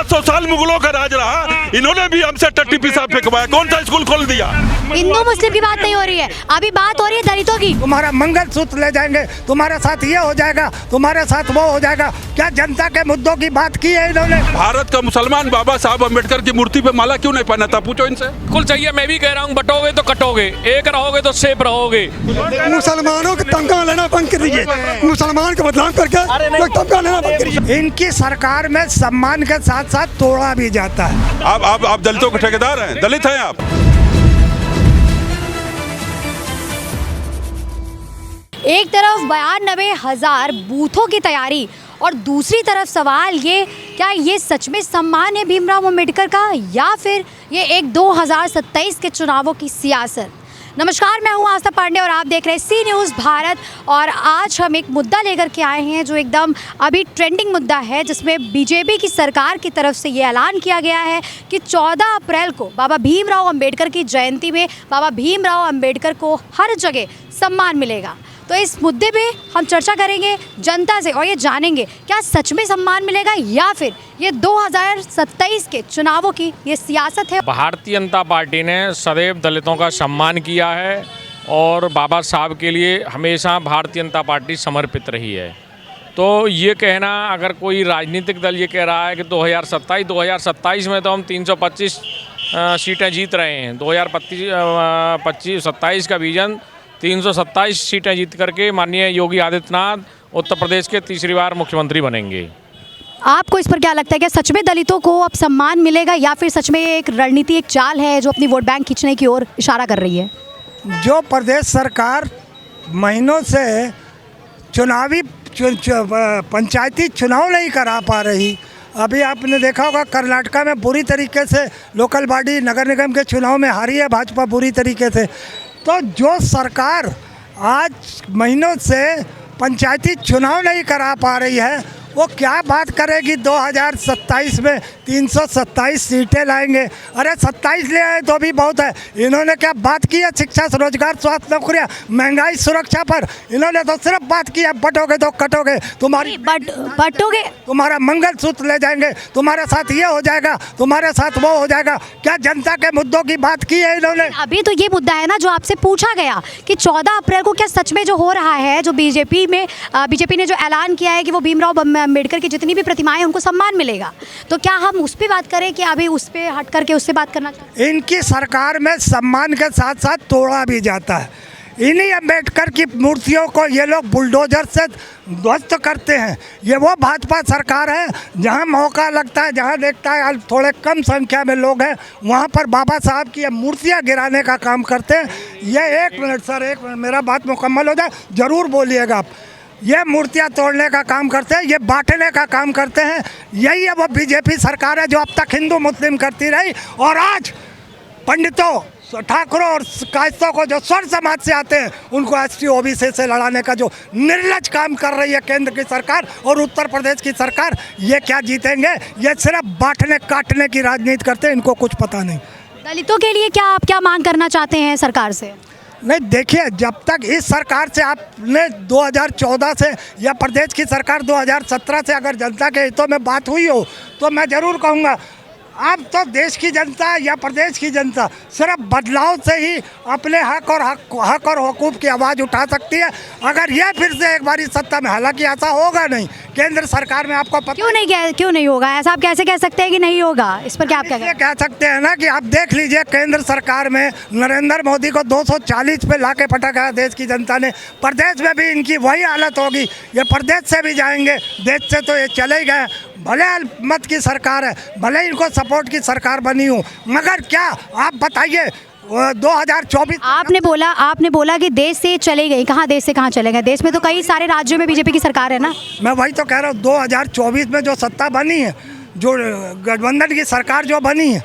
700 साल मुगलों का राज रहा, इन्होंने भी हमसे टट्टी पेशाब फेंकवाया, कौन सा स्कूल खोल दिया? हिंदू मुस्लिम की बात नहीं हो रही है, अभी बात हो रही है दलितों की। तुम्हारा मंगलसूत्र ले जाएंगे, तुम्हारे साथ ये हो जाएगा, तुम्हारे साथ वो हो जाएगा। क्या जनता के मुद्दों की बात की है इन्होंने? भारत का मुसलमान बाबा साहब अम्बेडकर की मूर्ति पे माला क्यों नहीं पहनाता, पूछो इनसे। कुल चाहिए, मैं भी कह रहा हूँ, बटोगे तो कटोगे, एक रहोगे तो सेफ रहोगे। मुसलमानों के तमगा लेना बंद कर दीजिए, मुसलमान को बदनाम करके तमगा लेना बंद करिए। इनकी सरकार में सम्मान के साथ साथ तोड़ा भी जाता है। आप दलितों के ठेकेदार हैं, दलित हैं आप। एक तरफ 92,000 बूथों की तैयारी और दूसरी तरफ सवाल ये, क्या ये सच में सम्मान है भीमराव अम्बेडकर का या फिर ये एक 2027 के चुनावों की सियासत। नमस्कार, मैं हूँ आस्था पांडे और आप देख रहे हैं सी न्यूज़ भारत। और आज हम एक मुद्दा लेकर के आए हैं जो एकदम अभी ट्रेंडिंग मुद्दा है, जिसमें बीजेपी की सरकार की तरफ से ये ऐलान किया गया है कि 14 अप्रैल को बाबा भीमराव अम्बेडकर की जयंती में बाबा भीमराव अम्बेडकर को हर जगह सम्मान मिलेगा। तो इस मुद्दे पे हम चर्चा करेंगे जनता से और ये जानेंगे क्या सच में सम्मान मिलेगा या फिर ये 2027 के चुनावों की ये सियासत है। भारतीय जनता पार्टी ने सदैव दलितों का सम्मान किया है और बाबा साहब के लिए हमेशा भारतीय जनता पार्टी समर्पित रही है। तो ये कहना, अगर कोई राजनीतिक दल ये कह रहा है कि 2027 में तो हम 325 सीटें जीत रहे हैं, 2027 का विजन 327 सीटें जीत करके माननीय योगी आदित्यनाथ उत्तर प्रदेश के तीसरी बार मुख्यमंत्री बनेंगे। आपको इस पर क्या लगता है, क्या सच में दलितों को अब सम्मान मिलेगा या फिर सच में एक रणनीति, एक चाल है जो अपनी वोट बैंक खींचने की ओर इशारा कर रही है? जो प्रदेश सरकार महीनों से चुनावी पंचायती चुनाव नहीं करा पा रही, अभी आपने देखा होगा कर्नाटका में बुरी तरीके से लोकल बॉडी नगर निगम के चुनाव में हारी है भाजपा बुरी तरीके से। तो जो सरकार आज महीनों से पंचायती चुनाव नहीं करा पा रही है, वो क्या बात करेगी 2027 में 327 सीटें लाएंगे। अरे 27 ले आए तो भी बहुत है। इन्होंने क्या बात की है शिक्षा, रोजगार, स्वास्थ्य, नौकरियां, महंगाई, सुरक्षा पर? इन्होंने तो सिर्फ बात की है बटोगे तो कटोगे, बटोगे, तुम्हारा मंगलसूत्र ले जाएंगे, तुम्हारे साथ ये हो जाएगा, तुम्हारे साथ वो हो जाएगा। क्या जनता के मुद्दों की बात की है इन्होंने? अभी तो ये मुद्दा है ना जो आपसे पूछा गया कि 14 अप्रैल को क्या सच में जो हो रहा है, जो बीजेपी ने जो ऐलान किया है कि वो भीमराव अम्बेडकर की जितनी भी प्रतिमाएं उनको सम्मान मिलेगा, तो क्या हम उस पर बात करें कि अभी उस पर हट करके उससे बात करना चाहते हैं? इनकी सरकार में सम्मान के साथ साथ तोड़ा भी जाता है। इन्हीं अम्बेडकर की मूर्तियों को ये लोग बुलडोजर से ध्वस्त करते हैं। ये वो भाजपा सरकार है जहां मौका लगता है, जहां देखता है थोड़े कम संख्या में लोग हैं, वहां पर बाबा साहब की मूर्तियां गिराने का काम करते हैं। ये 1 मिनट सर, 1 मिनट, मेरा बात मुकम्मल हो जाए, ज़रूर बोलिएगा आप। ये मूर्तियां तोड़ने का काम करते हैं, ये बांटने का काम करते हैं। यही है वो बीजेपी सरकार है जो अब तक हिंदू मुस्लिम करती रही। और आज पंडितों, ठाकुरों और कायस्थों को जो स्वर समाज से आते हैं उनको ST OBC से लड़ाने का जो निर्लज काम कर रही है केंद्र की सरकार और उत्तर प्रदेश की सरकार, ये क्या जीतेंगे? ये सिर्फ बांटने काटने की राजनीति करते हैं, इनको कुछ पता नहीं। दलितों के लिए क्या आप क्या मांग करना चाहते हैं सरकार से? नहीं, देखिए, जब तक इस सरकार से आपने 2014 से या प्रदेश की सरकार 2017 से अगर जनता के हितों में बात हुई हो तो मैं ज़रूर कहूँगा अब तो देश की जनता या प्रदेश की जनता सिर्फ बदलाव से ही अपने हक और हुकूक की आवाज़ उठा सकती है। अगर यह फिर से एक बारी सत्ता में, हालांकि ऐसा होगा नहीं, केंद्र सरकार में आपको पता क्यों नहीं होगा? ऐसा आप कैसे कह सकते हैं कि नहीं होगा? इस पर क्या आप कह सकते हैं ना कि आप देख लीजिए, केंद्र सरकार में नरेंद्र मोदी को 240 पे ला के पटा गया देश की जनता ने। प्रदेश में भी इनकी वही हालत होगी, ये प्रदेश से भी जाएंगे, देश से तो ये चले गए। भले मत की सरकार है, भले इनको सपोर्ट की सरकार बनी हो, मगर क्या आप बताइए 2024 आपने बोला कि देश से चले गए। कहाँ देश से कहाँ चले गए? देश में तो कई सारे राज्यों में बीजेपी की सरकार है ना। मैं वही तो कह रहा हूँ, 2024 में जो सत्ता बनी है, जो गठबंधन की सरकार जो बनी है,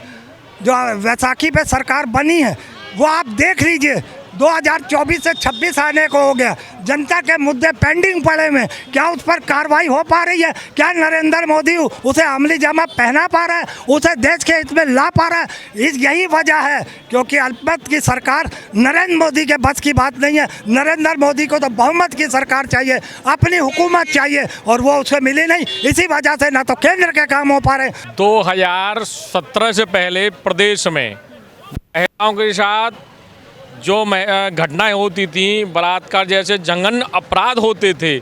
जो वैसाखी पे सरकार बनी है, वो आप देख लीजिए 2024 से 26 आने को हो गया, जनता के मुद्दे पेंडिंग पड़े में, क्या उस पर कार्रवाई हो पा रही है? क्या नरेंद्र मोदी उसे अमली जामा पहना पा रहा है, उसे देश के हित में ला पा रहा है? यही वजह है क्योंकि अल्पमत की सरकार नरेंद्र मोदी के बस की बात नहीं है। नरेंद्र मोदी को तो बहुमत की सरकार चाहिए, अपनी हुकूमत चाहिए, और वो उसे मिली नहीं। इसी वजह से ना तो केंद्र के काम हो पा रहे। 2017 से पहले प्रदेश में महिलाओं के साथ जो घटनाएं होती थी, बलात्कार जैसे जघन्य अपराध होते थे,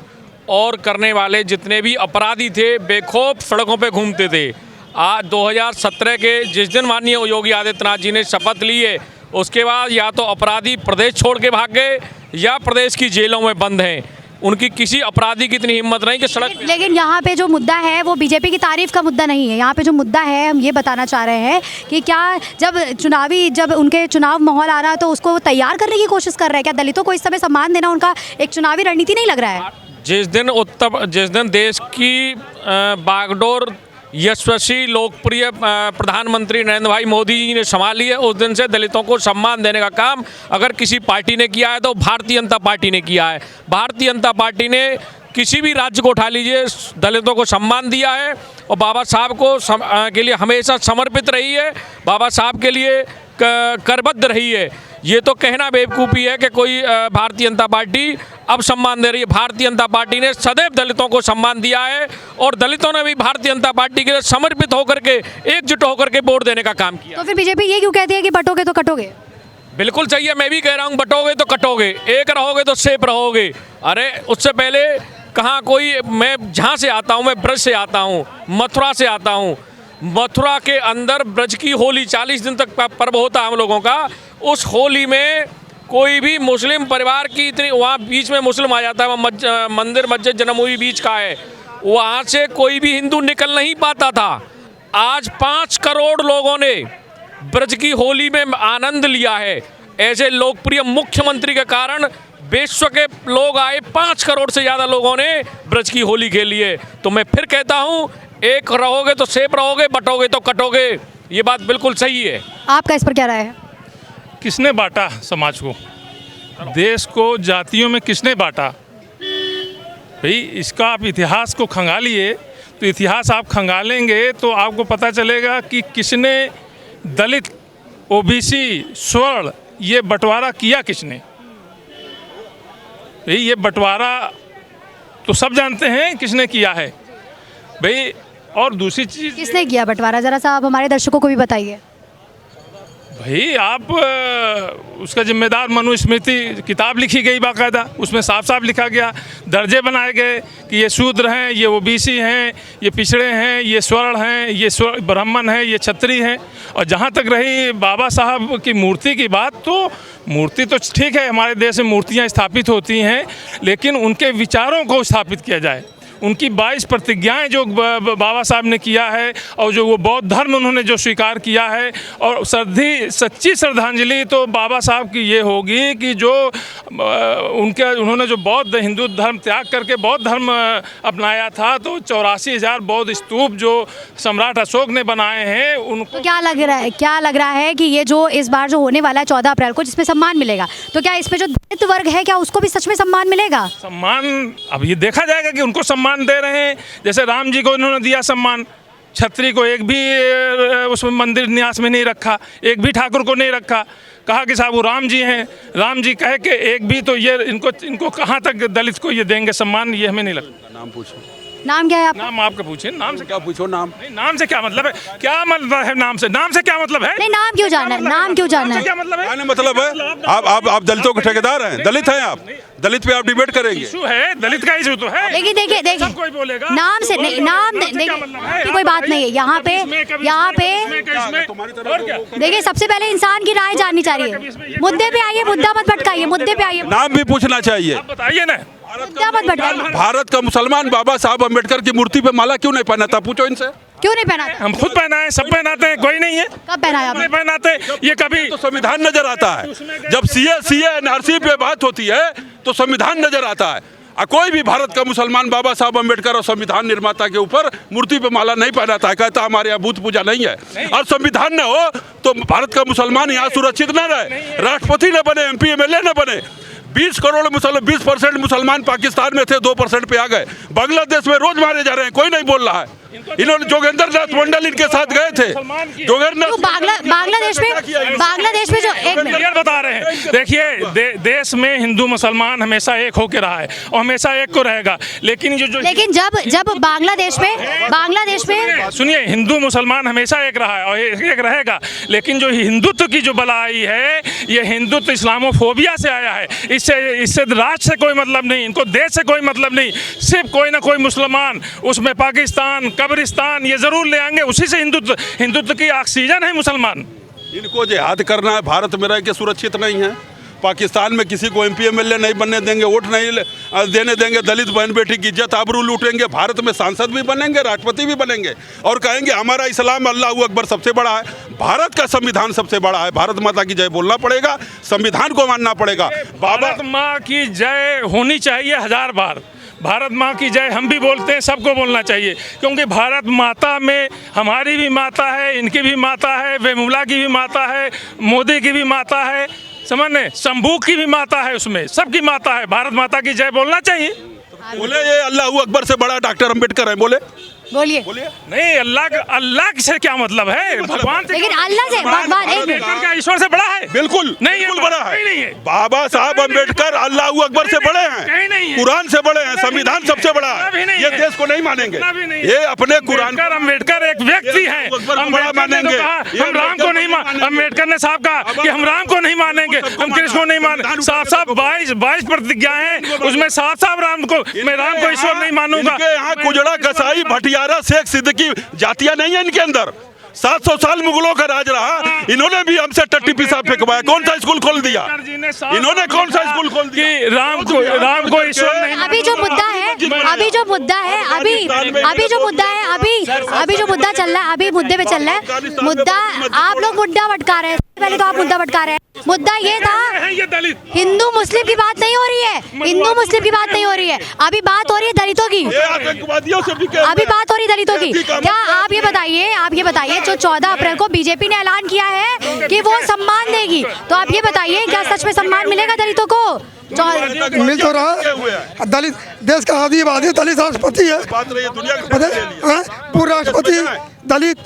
और करने वाले जितने भी अपराधी थे बेखौफ सड़कों पे घूमते थे। आज 2017 के जिस दिन माननीय योगी आदित्यनाथ जी ने शपथ ली है, उसके बाद या तो अपराधी प्रदेश छोड़ के भाग गए या प्रदेश की जेलों में बंद हैं। उनकी किसी अपराधी की इतनी हिम्मत नहीं कि सड़क। लेकिन यहाँ पे जो मुद्दा है वो बीजेपी की तारीफ का मुद्दा नहीं है। यहाँ पे जो मुद्दा है, हम ये बताना चाह रहे हैं कि क्या जब उनके चुनाव माहौल आ रहा है तो उसको तैयार करने की कोशिश कर रहे हैं? क्या दलितों को इस समय सम्मान देना उनका एक चुनावी रणनीति नहीं लग रहा है? जिस दिन देश की बागडोर यशस्वी लोकप्रिय प्रधानमंत्री नरेंद्र भाई मोदी जी ने संभाली है, उस दिन से दलितों को सम्मान देने का काम अगर किसी पार्टी ने किया है तो भारतीय जनता पार्टी ने किया है। भारतीय जनता पार्टी ने किसी भी राज्य को उठा लीजिए, दलितों को सम्मान दिया है और बाबा साहब के लिए हमेशा समर्पित रही है, बाबा साहब के लिए करबद्ध रही है। ये तो कहना बेवकूफ़ी है कि कोई भारतीय जनता पार्टी अब सम्मान दे रही है। भारतीय जनता पार्टी ने सदैव दलितों को सम्मान दिया है और दलितों ने भी भारतीय जनता पार्टी के लिए समर्पित होकर के, एकजुट होकर के वोट देने का काम किया। तो फिर बीजेपी ये क्यों कहती है कि बटोगे तो कटोगे? बिल्कुल सही है, मैं भी कह रहा हूँ बटोगे तो कटोगे, एक रहोगे तो सेफ रहोगे। अरे उससे पहले कहाँ कोई, मैं जहाँ से आता हूँ, मैं ब्रज से आता हूँ, मथुरा से आता हूँ। मथुरा के अंदर ब्रज की होली 40 दिन तक पर्व होता है हम लोगों का। उस होली में कोई भी मुस्लिम परिवार की इतनी, वहाँ बीच में मुस्लिम आ जाता है, वहाँ मंदिर मस्जिद जन्मभूमि बीच का है, वहाँ से कोई भी हिंदू निकल नहीं पाता था। आज 5 करोड़ लोगों ने ब्रज की होली में आनंद लिया है। ऐसे लोकप्रिय मुख्यमंत्री के कारण विश्व के लोग आए, 5 करोड़ से ज़्यादा लोगों ने ब्रज की होली खेली है। तो मैं फिर कहता हूँ, एक रहोगे तो सेफ रहोगे, बटोगे तो कटोगे। ये बात बिल्कुल सही है। आपका इस पर क्या राय है? किसने बांटा समाज को, देश को जातियों में किसने बांटा? भाई इसका आप इतिहास को खंगालिए, तो इतिहास आप खंगालेंगे तो आपको पता चलेगा कि किसने दलित, ओबीसी, स्वर्ण, ये बंटवारा किया किसने। भाई ये बंटवारा तो सब जानते हैं किसने किया है भाई। और दूसरी चीज़, किसने किया बंटवारा, जरा सा आप हमारे दर्शकों को भी बताइए। भाई आप उसका जिम्मेदार मनुस्मृति किताब लिखी गई बाकायदा, उसमें साफ साफ लिखा गया, दर्जे बनाए गए कि ये शूद्र हैं, ये ओबीसी हैं, ये पिछड़े हैं, ये स्वर्ण हैं, ये ब्राह्मण हैं, ये क्षत्रिय हैं। और जहाँ तक रही बाबा साहब की मूर्ति की बात, तो मूर्ति तो ठीक है, हमारे देश में मूर्तियाँ स्थापित होती हैं, लेकिन उनके विचारों को स्थापित किया जाए। उनकी 22 प्रतिज्ञाएं जो बाबा साहब ने किया है, और जो वो बौद्ध धर्म उन्होंने जो स्वीकार किया है, और सच्ची श्रद्धांजलि तो बाबा साहब की ये होगी कि जो उन्होंने जो बौद्ध हिंदू धर्म त्याग करके बौद्ध धर्म अपनाया था, तो 84,000 बौद्ध स्तूप जो सम्राट अशोक ने बनाए हैं उनको। तो क्या लग रहा है कि ये जो इस बार जो होने वाला है 14 अप्रैल को, जिसमें सम्मान मिलेगा, तो क्या इसमें जो दलित वर्ग है, क्या उसको भी सच में सम्मान मिलेगा? सम्मान अब ये देखा जाएगा कि उनको सम्मान दे रहे हैं। जैसे राम जी को उन्होंने दिया सम्मान, छत्री को एक भी उसमें मंदिर न्यास में नहीं रखा, एक भी ठाकुर को नहीं रखा, कहा कि साहब वो राम जी हैं, राम जी कहे कि एक भी, तो ये इनको कहाँ तक दलित को ये देंगे सम्मान, ये हमें नहीं लगता। नाम पूछो, नाम क्या है आपका? नाम आपका पूछिए, नाम से क्या पूछो? नाम नहीं, नाम से क्या मतलब है? क्या मतलब है नाम से क्या मतलब है? नहीं, नाम क्यों जानना है? नाम क्यों जानना है? क्या मतलब है? क्या मतलब है? आप दलितों के ठेकेदार हैं, दलित हैं आप, दलित पे आप डिबेट करेंगे। इशू है, दलित का इशू तो है। देखिए सब कोई बोलेगा नाम से नहीं, नाम देखिए कोई बात नहीं है यहाँ पे। देखिए, सबसे पहले इंसान की राय जाननी चाहिए। मुद्दे पे आइए, मुद्दा मत भटकाइए, मुद्दे पे आइए। नाम भी पूछना चाहिए। बताइए ना, मुद्दा मत भटकाइए। भारत का मुसलमान बाबा साहब अम्बेडकर की मूर्ति पे माला क्यों नहीं पहनाता? पूछो इनसे। क्यों नहीं पहना? हम खुद पहनाए, सब पहनाते हैं, कोई नहीं है। कब पहनाया आपने? नहीं पहनाते, ये कभी तो संविधान नजर आता है। जब सीए एनआरसी पे बात होती है तो संविधान नजर आता है। कोई भी भारत का मुसलमान बाबा साहब अम्बेडकर और संविधान निर्माता के ऊपर मूर्ति पे माला नहीं पहनाता है, कहता हमारे यहाँ भूत पूजा नहीं है। और संविधान न हो तो भारत का मुसलमान यहाँ सुरक्षित न रहे, राष्ट्रपति न बने, MP MLA न बने। 20% मुसलमान पाकिस्तान में थे, 2% पे आ गए। बांग्लादेश में रोज मारे जा रहे हैं, कोई नहीं बोल रहा है। इन्होंने जोगेंद्र नाथ मंडल इनके साथ गए थे। तो बांग्लादेश में जो एक क्लियर बता रहे हैं, देखिए देश में हिंदू मुसलमान हमेशा एक होके रहा है और हमेशा एक को रहेगा। लेकिन लेकिन जब बांग्लादेश में सुनिए, हिंदू मुसलमान हमेशा एक रहा है और एक रहेगा। लेकिन जो हिंदुत्व की जो बला आई है, ये हिंदुत्व इस्लामोफोबिया से आया है। इससे राष्ट्र से कोई मतलब नहीं, इनको देश से कोई मतलब नहीं। सिर्फ कोई ना कोई मुसलमान, उसमें पाकिस्तान, कब्रिस्तान, ये जरूर ले आएंगे। उसी से हिंदुत्व की ऑक्सीजन है मुसलमान। इनको जिहाद करना है, भारत में रह के सुरक्षित नहीं है। पाकिस्तान में किसी को MP MLA नहीं बनने देंगे, वोट नहीं देने देंगे, दलित बहन बेटी की इज्जत आबरू लूटेंगे। भारत में सांसद भी बनेंगे, राष्ट्रपति भी बनेंगे और कहेंगे हमारा इस्लाम अल्लाह अकबर सबसे बड़ा है, भारत का संविधान सबसे बड़ा है। भारत माता की जय बोलना पड़ेगा, संविधान को मानना पड़ेगा। भारत माँ की जय होनी चाहिए 1000 बार। भारत माँ की जय हम भी बोलते हैं, सबको बोलना चाहिए, क्योंकि भारत माता में हमारी भी माता है, इनकी भी माता है, वेमुला की भी माता है, मोदी की भी माता है, समझने, शंभू की भी माता है, उसमें सबकी माता है। भारत माता की जय बोलना चाहिए। बोले ये अल्लाह अकबर से बड़ा डॉक्टर अम्बेडकर है, बोलिए नहीं, अल्लाह से क्या मतलब है? भगवान से। लेकिन अल्लाह से भगवान अम्बेडकर क्या ईश्वर से बड़ा है? बिल्कुल नहीं, बड़ा है। बाबा साहब अम्बेडकर अल्लाह अकबर से बड़े हैं, कुरान से बड़े हैं, संविधान सबसे बड़ा है। ये देश को नहीं मानेंगे, ये अपने कुरान। अम्बेडकर एक व्यक्ति है, बड़ा मानेंगे। हम राम को नहीं मान, अम्बेडकर ने साहब कहा कि हम राम को नहीं मानेंगे, हम कृष्ण को नहीं मानेंगे। साफ 22 प्रतिज्ञाएं हैं, उसमें साफ राम को ईश्वर नहीं मानूंगा। यहाँ कुजड़ा कसाई भटियारा शेख सिद्दीकी जातियां नहीं है इनके अंदर। 700 साल मुगलों का राज रहा, इन्होंने भी हमसे टट्टी पिसाब फेंकवाया। कौन सा स्कूल खोल दिया इन्होंने? कौन सा स्कूल खोल दिया? राम को ईश्वर नहीं। अभी जो मुद्दा चल रहा है, अभी मुद्दे पे चल रहा है मुद्दा। आप लोग मुद्दा भटका रहे हैं, पहले तो आप मुद्दा भटका रहे हैं। मुद्दा ये था, हिंदू मुस्लिम की बात नहीं हो रही है, हिंदू मुस्लिम की बात नहीं हो रही है, अभी बात हो रही है दलितों की। अभी बात हो रही है दलितों की। क्या आप ये बताइए जो 14 अप्रैल को बीजेपी ने ऐलान किया है कि वो सम्मान देगी, तो आप ये बताइए क्या सच में सम्मान मिलेगा दलितों को? मिल तो रहा, दलित देश का आधी आबादी दलित राष्ट्रपति है, पूर्व राष्ट्रपति दलित।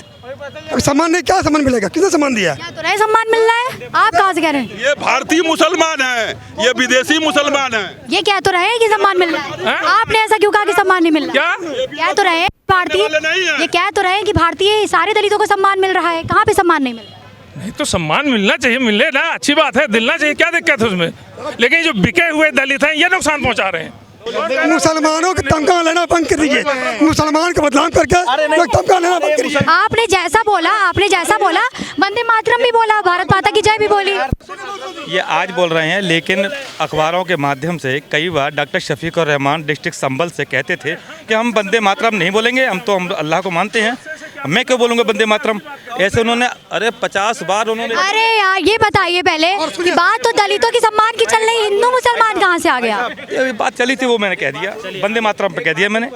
सम्मान नहीं, क्या सम्मान मिलेगा? किसने सम्मान दिया? क्या तो नहीं सम्मान मिल रहा है? आप कहाँ से कह रहे हैं? ये भारतीय मुसलमान है, ये विदेशी मुसलमान है। ये क्या तो रहे कि सम्मान मिल रहा है? आपने ऐसा क्यों कहा कि सम्मान नहीं मिल रहा? क्या तो रहे भारतीय, ये क्या तो रहे कि भारतीय सारे दलितों को सम्मान मिल रहा है? कहाँ पे सम्मान नहीं मिल रहा? नहीं तो सम्मान मिलना चाहिए, मिले ना, अच्छी बात है, दिलना चाहिए, क्या दिक्कत है उसमें? लेकिन जो बिके हुए दलित हैं ये नुकसान पहुंचा रहे हैं। मुसलमानों का तमगा लेना बंद कर दीजिए, मुसलमान को बदनाम करके तमगा लेना बंद करिए। आपने जैसा बोला वंदे मातरम भी बोला, भारत माता की जय भी बोली। ये आज बोल रहे हैं, लेकिन अखबारों के माध्यम से कई बार डॉक्टर शफीक और रहमान डिस्ट्रिक्ट संभल से कहते थे कि हम वंदे मातरम नहीं बोलेंगे, हम अल्लाह को मानते हैं, मैं क्यों बोलूँगा वंदे मातरम? ऐसे उन्होंने 50 बार उन्होंने। अरे यार ये बताइए पहले कि बात तो दलितों की सम्मान की चल रही, हिंदू मुसलमान कहाँ से आ गया? ये बात चली थी, वो मैंने कह दिया, वंदे मातरम पे कह दिया मैंने।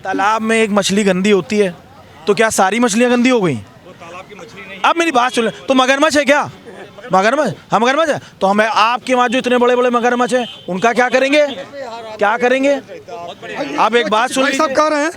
तालाब में एक मछली गंदी होती है तो क्या सारी मछलियाँ गंदी हो गई? अब मेरी बात सुन, तो मगरमच्छ है क्या? मगरमच्छ, हम मगरमच्छ है तो हमें आपके वहाँ जो इतने बड़े बड़े मगरमच्छ हैं उनका क्या करेंगे? आप एक बात सुन, सब कह रहे हैं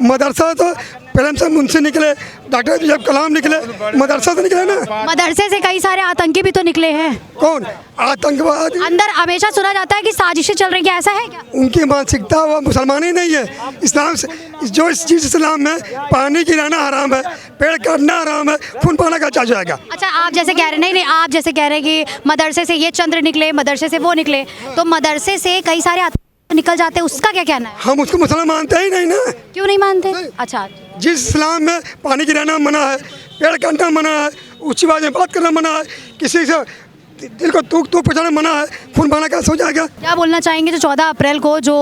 मदरसा तो प्रेम से मुंशी निकले, डॉक्टर जब कलाम निकले, मदरसा से निकले ना। मदरसे से कई सारे आतंकी भी तो निकले हैं। कौन आतंकवाद? अंदर हमेशा सुना जाता है कि साजिशें चल रही है, ऐसा है क्या? उनकी मानसिकता वो मुसलमान ही नहीं है। इस्लाम से जो इस चीज़ इस्लाम में पानी गिराना हराम है, पेड़ काटना हराम है, खून पाना का चार्ज जाएगा। अच्छा आप जैसे कह रहे नहीं, आप जैसे कह रहे कि मदरसे से ये चंद्र निकले, मदरसे से वो निकले, तो मदरसे से कई सारे निकल जाते हैं, उसका क्या कहना है? हम उसको मुसलमान मानते ही नहीं ना। क्यों नहीं मानते? अच्छा, जिस इस्लाम में पानी गिराना मना है, पेड़ काटना मना है, ऊंची आवाज़ में बात करना मना है, किसी से दिल को तूक पहुँचाना मना है, खून बहाना कैसे हो जाएगा? क्या बोलना चाहेंगे जो 14 अप्रैल को जो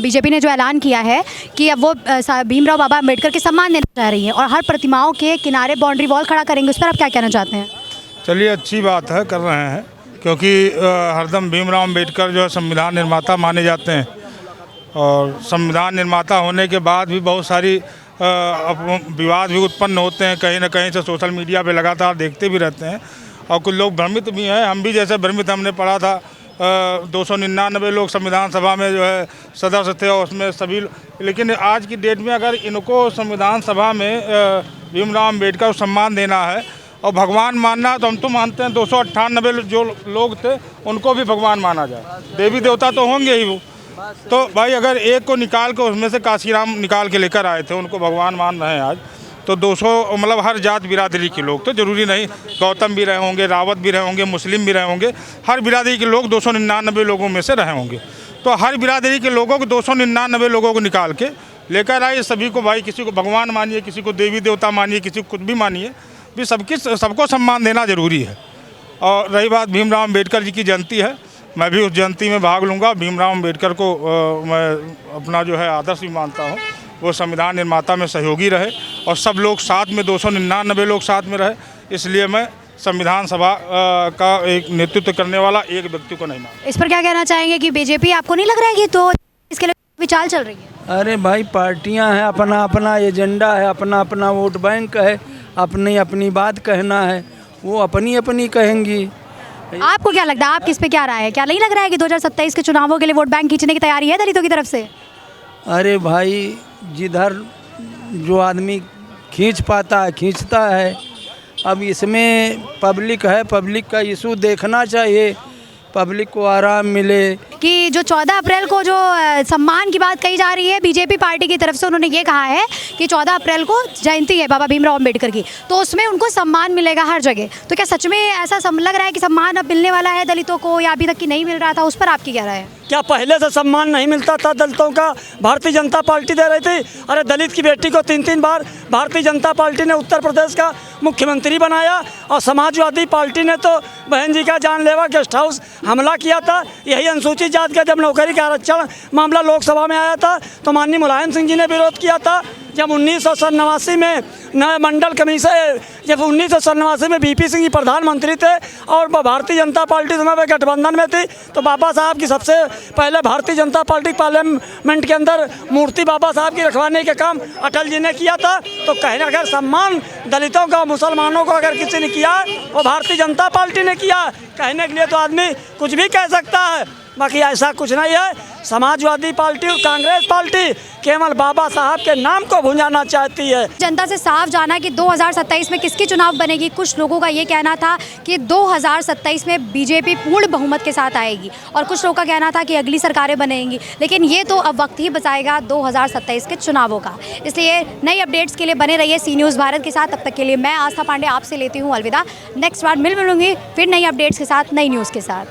बीजेपी ने जो ऐलान किया है कि अब वो भीमराव बाबा अम्बेडकर के सम्मान देना चाह रही है और हर प्रतिमाओं के किनारे बाउंड्री वॉल खड़ा करेंगे, उस पर आप क्या कहना चाहते हैं? चलिए अच्छी बात है, कर रहे हैं, क्योंकि हरदम भीमराव अम्बेडकर जो है संविधान निर्माता माने जाते हैं और संविधान निर्माता होने के बाद भी बहुत सारी विवाद भी उत्पन्न होते हैं, कहीं ना कहीं से सोशल मीडिया पे लगातार देखते भी रहते हैं और कुछ लोग भ्रमित भी हैं। हम भी जैसे भ्रमित, हमने पढ़ा था 299 लोग संविधान सभा में जो है सदस्य थे और उसमें सभी, लेकिन आज की डेट में अगर इनको संविधान सभा में भीमराव अम्बेडकर को सम्मान देना है और भगवान मानना, तो हम तो मानते हैं 298 जो लोग थे उनको भी भगवान माना जाए, देवी देवता तो होंगे ही वो। तो भाई अगर एक को निकाल के, उसमें से काशीराम निकाल के लेकर आए थे, उनको भगवान मान रहे हैं आज, तो 200 मतलब हर जात बिरादरी के लोग, तो ज़रूरी नहीं गौतम भी रहे होंगे, रावत भी रहे होंगे, मुस्लिम भी रहे होंगे, हर बिरादरी के लोग 299 लोगों में से रहे होंगे। तो हर बिरादरी के लोगों को 299 लोगों को निकाल के लेकर आए, सभी को भाई, किसी को भगवान मानिए, किसी को देवी देवता मानिए, किसी को कुछ भी मानिए, भी सबको सम्मान देना ज़रूरी है। और रही बात भीमराव अम्बेडकर जी की जयंती है, मैं भी उस जयंती में भाग लूँगा। भीमराव अम्बेडकर को मैं अपना जो है आदर्श भी मानता हूँ, वो संविधान निर्माता में सहयोगी रहे और सब लोग साथ में 299 लोग साथ में रहे, इसलिए मैं संविधान सभा का एक नेतृत्व करने वाला एक व्यक्ति को नहीं मानता। इस पर क्या कहना चाहेंगे कि बीजेपी आपको नहीं लग रहा है कि तो इसके लिए विचार चल रही है? अरे भाई पार्टियां हैं, अपना अपना एजेंडा है, अपना अपना वोट बैंक है, अपनी अपनी बात कहना है, वो अपनी अपनी कहेंगी। आपको क्या लगता है, आप किस पे क्या राय है? क्या नहीं लग रहा है कि 2027 के चुनावों के लिए वोट बैंक खींचने की तैयारी है दलितों की तरफ से? अरे भाई जिधर जो आदमी खींच पाता है खींचता है। अब इसमें पब्लिक है, पब्लिक का इशू देखना चाहिए, पब्लिक को आराम मिले। कि जो 14 अप्रैल को जो सम्मान की बात कही जा रही है बीजेपी पार्टी की तरफ से, उन्होंने ये कहा है कि 14 अप्रैल को जयंती है बाबा भीमराव अम्बेडकर की, तो उसमें उनको सम्मान मिलेगा हर जगह। तो क्या सच में ऐसा लग रहा है कि सम्मान अब मिलने वाला है दलितों को, या अभी तक की नहीं मिल रहा था? उस पर आपकी क्या राय है? क्या पहले से सम्मान नहीं मिलता था दलितों का? भारतीय जनता पार्टी दे रही थी। अरे दलित की बेटी को 3-3 बार भारतीय जनता पार्टी ने उत्तर प्रदेश का मुख्यमंत्री बनाया और समाजवादी पार्टी ने तो बहन जी का जानलेवा गेस्ट हाउस हमला किया था। यही अनुसूचित जात का जब नौकरी का आरक्षण मामला लोकसभा में आया था तो माननीय मुलायम सिंह जी ने विरोध किया था। जब 1987 में नए मंडल कमीशन, जब 1987 में बीपी सिंह जी प्रधानमंत्री थे और भारतीय जनता पार्टी समय में गठबंधन में थी, तो बाबा साहब की सबसे पहले भारतीय जनता पार्टी पार्लियामेंट के अंदर मूर्ति बाबा साहब की रखवाने के काम अटल जी ने किया था। तो कहना अगर सम्मान दलितों का, मुसलमानों को अगर किसी ने किया वो भारतीय जनता पार्टी ने किया। कहने के लिए तो आदमी कुछ भी कह सकता है, बाकी ऐसा कुछ नहीं है। समाजवादी पार्टी और कांग्रेस पार्टी केवल बाबा साहब के नाम को भुंजाना चाहती है। जनता से साफ जाना कि 2027 में किसकी चुनाव बनेगी। कुछ लोगों का ये कहना था कि 2027 में बीजेपी पूर्ण बहुमत के साथ आएगी और कुछ लोगों का कहना था कि अगली सरकारें बनेंगी, लेकिन ये तो अब वक्त ही बताएगा 2027 के चुनावों का। इसलिए नई अपडेट्स के लिए बने रहिए सी न्यूज़ भारत के साथ। तब तक के लिए मैं आस्था पांडे आपसे लेती हूँ अलविदा। नेक्स्ट बार मिलूंगी फिर नई अपडेट्स के साथ, नई न्यूज़ के साथ।